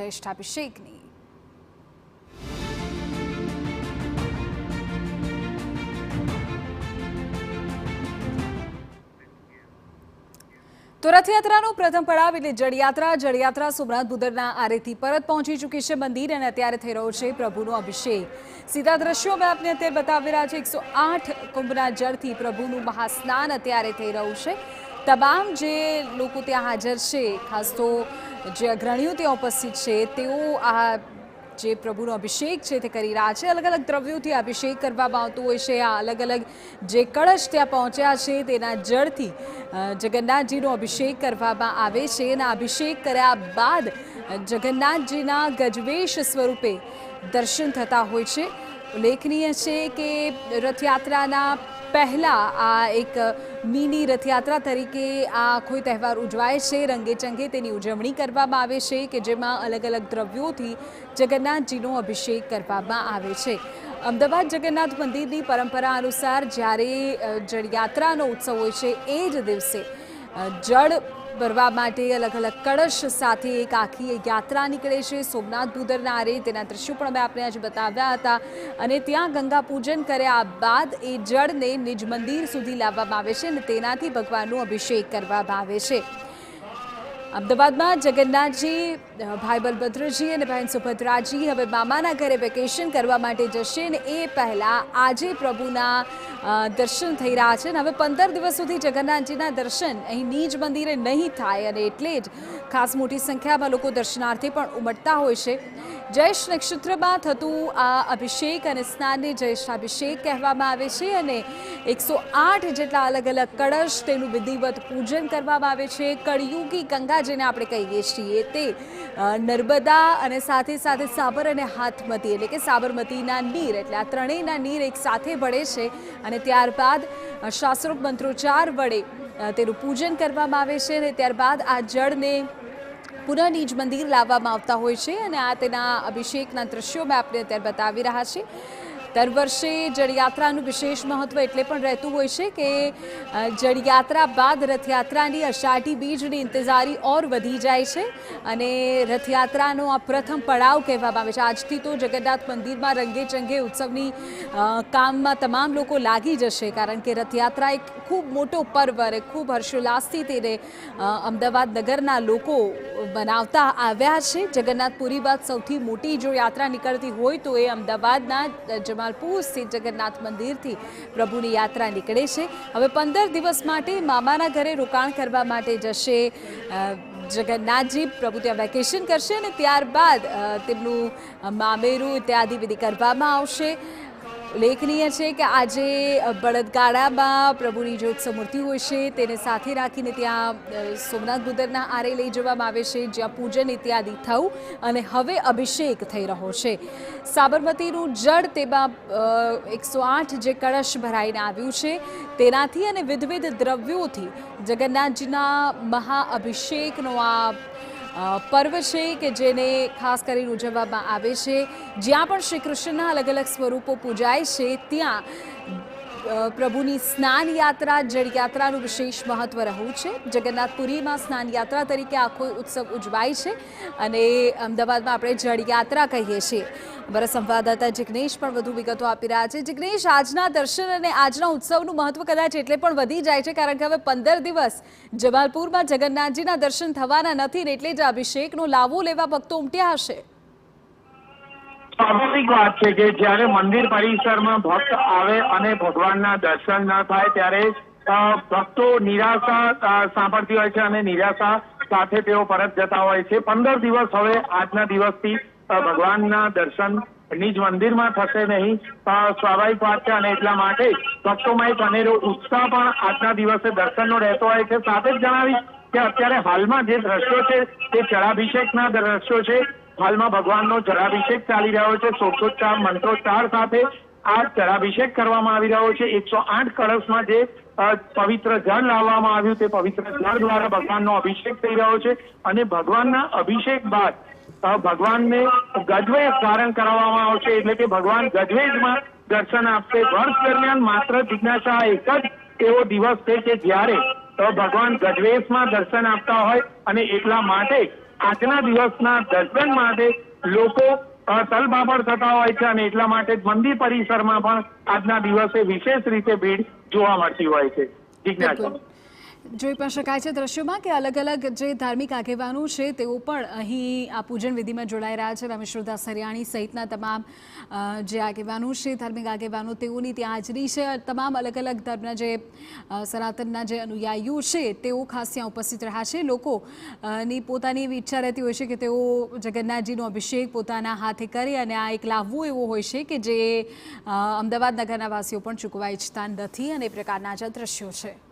જ્યેષ્ઠાભિષેકની। તો રથયાત્રાનો પ્રથમ પડાવ એટલે જળયાત્રા સોમનાથ બુદરના આરેથી પરત પહોંચી ચૂકી છે મંદિર અને અત્યારે થઈ રહ્યો છે પ્રભુનો અભિષેક। સીધા દ્રશ્યો મેં આપને અત્યારે બતાવી રહ્યા છે। 108 કુંભના જળથી પ્રભુનું મહાસ્નાન અત્યારે થઈ રહ્યું છે। તમામ જે લોકો ત્યાં હાજર છે, ખાસ તો જે અગ્રણીઓ ત્યાં ઉપસ્થિત છે, તેઓ આ જે પ્રભુનો અભિષેક છે તે કરી રહ્યા છે। અલગ અલગ દ્રવ્યોથી અભિષેક કરવામાં આવતો હોય છે। આ અલગ અલગ જે કળશ ત્યાં પહોંચ્યા છે તેના જળથી જગન્નાથજીનો અભિષેક કરવામાં આવે છે અને અભિષેક કર્યા બાદ જગન્નાથજીના ગજવેશ સ્વરૂપે દર્શન થતા હોય છે। ઉલ્લેખનીય છે કે રથયાત્રાના પહેલા આ એક મિની રથયાત્રા તરીકે આ કોઈ તહેવાર ઉજવાય છે। રંગેચંગે તેની ઉજવણી કરવામાં આવે છે કે જેમાં અલગ અલગ દ્રવ્યોથી જગન્નાથજીનો અભિષેક કરવામાં આવે છે। અમદાવાદ જગન્નાથ મંદિરની પરંપરા અનુસાર જ્યારે જળયાત્રાનો ઉત્સવ હોય છે એ જ દિવસે જળ ભરવા માટે અલગ અલગ કળશ સાથે એક આખી યાત્રા નીકળે છે સોમનાથ બુદરના આરે। તેના દ્રશ્યો પણ અમે આપને આજે બતાવ્યા હતા અને ત્યાં ગંગા પૂજન કર્યા બાદ એ જળને નિજ મંદિર સુધી લાવવામાં આવે છે અને તેનાથી ભગવાનનો અભિષેક કરવામાં આવે છે। અમદાવાદમાં જગન્નાથજી, ભાઈ બલભદ્રજી અને બહેન સુભદ્રાજી હવે મામાના ઘરે વેકેશન કરવા માટે જશે અને એ પહેલાં આજે પ્રભુના દર્શન થઈ રહ્યા છે। હવે 15 દિવસ સુધી જગન્નાથજીના દર્શન અહીં નિજ મંદિરે નહીં થાય અને એટલે જ ખાસ મોટી સંખ્યામાં લોકો દર્શનાર્થે પણ ઉમટતા હોય છે। જયેશ નક્ષત્રમાં થતું આ અભિષેક અને સ્નાનને જ્યેષ્ઠાભિષેક કહેવામાં આવે છે અને 108 જેટલા અલગ અલગ કળશ તેનું વિધિવત પૂજન કરવામાં આવે છે। કળિયુગી ગંગા જેને આપણે કહીએ છીએ તે નર્મદા અને સાથે સાથે સાબર અને હાથમતી એટલે કે સાબરમતીના નીર એટલે આ ત્રણેયના નીર એક સાથે ભળે છે અને ત્યારબાદ શાસ્ત્રોક્ત મંત્રોચ્ચાર વડે તેનું પૂજન કરવામાં આવે છે અને ત્યારબાદ આ જળને પુનઃ નિજ મંદિર લાવવામાં આવતા હોય છે અને આ તેના અભિષેકના દ્રશ્યો મેં આપને અત્યારે બતાવી રહ્યા છીએ। દર વર્ષે જળયાત્રાનું વિશેષ મહત્વ એટલે પણ રહેતું હોય છે કે જળયાત્રા બાદ રથયાત્રાની અષાઢી બીજની ઇંતજારી ઓર વધી જાય છે અને રથયાત્રાનો આ પ્રથમ પડાવ કહેવામાં આવે છે। આજથી તો જગન્નાથ મંદિરમાં રંગેચંગે ઉત્સવની કામમાં તમામ લોકો લાગી જશે કારણ કે રથયાત્રા એક ખૂબ મોટો પર્વ અને ખૂબ હર્ષોલ્લાસથી તેને અમદાવાદ નગરના લોકો બનાવતા આવ્યા છે। જગન્નાથપુરી બાદ સૌથી મોટી જો યાત્રા નીકળતી હોય તો એ અમદાવાદના જમાલપુર સ્થિત જગન્નાથ મંદિરથી પ્રભુની યાત્રા નીકળે છે। હવે 15 દિવસ માટે મામાના ઘરે રોકાણ કરવા માટે જશે જગન્નાથજી। પ્રભુ ત્યાં વેકેશન કરશે અને ત્યારબાદ તેમનું મામેરું ઇત્યાદિ વિધિ કરવામાં આવશે। ઉલ્લેખનીય છે કે આજે બળદગાડામાં પ્રભુની જે ઉત્સવ મૂર્તિ હોય છે તેને સાથે રાખીને ત્યાં સોમનાથ બુદરના આરે લઈ જવામાં આવે છે જ્યાં પૂજન ઇત્યાદિ થયું અને હવે અભિષેક થઈ રહ્યો છે। સાબરમતીનું જળ તેમાં 108 જે કળશ ભરાઈને આવ્યું છે તેનાથી અને વિવિધ દ્રવ્યોથી જગન્નાથજીના મહાઅભિષેકનો આ પર્વ છે કે જેને ખાસ કરીને ઉજવવામાં આવે છે। જ્યાં પણ શ્રી કૃષ્ણના અલગ અલગ સ્વરૂપો પૂજાય છે ત્યાં પ્રભુની સ્નાન યાત્રા જળયાત્રાનું વિશેષ મહત્વ રહ્યું છે। જગન્નાથપુરીમાં સ્નાન યાત્રા તરીકે આખો ઉત્સવ ઉજવાય છે અને અમદાવાદમાં આપણે જળયાત્રા કહીએ છીએ। અમારા સંવાદદાતા જિગ્નેશ પણ વધુ વિગતો આપી રહ્યા છે। જિગ્નેશ, આજના દર્શન અને આજના ઉત્સવનું મહત્વ કદાચ એટલે પણ વધી જાય છે કારણ કે હવે 15 દિવસ જમાલપુરમાં જગન્નાથજીના દર્શન થવાના નથી એટલે જ અભિષેકનો લાવો લેવા ભક્તો ઉમટ્યા હશે। સ્વાભાવિક વાત છે કે જ્યારે મંદિર પરિસરમાં ભક્ત આવે અને ભગવાનના દર્શન ન થાય ત્યારે ભક્તો નિરાશા સાંભળતી હોય છે અને નિરાશા સાથે તેઓ પરત જતા હોય છે। 15 દિવસ હવે આજના દિવસથી ભગવાનના દર્શન નિજ મંદિરમાં થશે નહીં, સ્વાભાવિક વાત છે અને એટલા માટે ભક્તોમાં એક અનેરો ઉત્સાહ પણ આજના દિવસે દર્શનનો રહેતો હોય છે। સાથે જ જણાવીશ કે અત્યારે હાલમાં જે દ્રશ્યો છે તે જળાભિષેકના દ્રશ્યો છે। હાલમાં ભગવાનનો જળાભિષેક ચાલી રહ્યો છે। ષોડશોપચાર મંત્રોચ્ચાર સાથે આ જળાભિષેક કરવામાં આવી રહ્યો છે। 108 કળશમાં જે પવિત્ર જળ લાવવામાં આવ્યું તે પવિત્ર જળ દ્વારા ભગવાનનો અભિષેક થઈ રહ્યો છે અને ભગવાનના અભિષેક બાદ ભગવાનને ગજવેશ ધારણ કરાવવામાં આવશે એટલે કે ભગવાન ગજવેશમાં દર્શન આપશે। વર્ષ દરમિયાન માત્ર જિજ્ઞાસા એક જ એવો દિવસ છે કે જ્યારે ભગવાન ગજવેશમાં દર્શન આપતા હોય અને એટલા માટે આજના દિવસના દર્શન માટે લોકો તલબાબડ થતા હોય છે અને એટલા માટે જ મંદિર પરિસરમાં પણ આજના દિવસે વિશેષ રીતે ભીડ જોવા મળતી હોય છે. જિજ્ઞાસા. જોઈ પણ શકાય છે દ્રશ્યોમાં કે અલગ અલગ જે ધાર્મિક આગેવાનો છે તેઓ પણ અહીં આ પૂજન વિધિમાં જોડાઈ રહ્યા છે. રામેશ્વરદાસ હરિયાણી સહિતના તમામ જે આગેવાનો છે, ધાર્મિક આગેવાનો, તેઓની ત્યાં હાજરી છે. તમામ અલગ અલગ ધર્મના જે સનાતનના જે અનુયાયીઓ છે તેઓ ખાસ ત્યાં ઉપસ્થિત રહ્યા છે. લોકોની પોતાની એવી ઈચ્છા રહેતી હોય છે કે તેઓ જગન્નાથજીનો અભિષેક પોતાના હાથે કરે અને આ એક લાવવો એવો હોય છે કે જે અમદાવાદ નગરના વાસીઓ પણ ચૂકવા ઈચ્છતા નથી અને એ પ્રકારના જ દ્રશ્યો છે.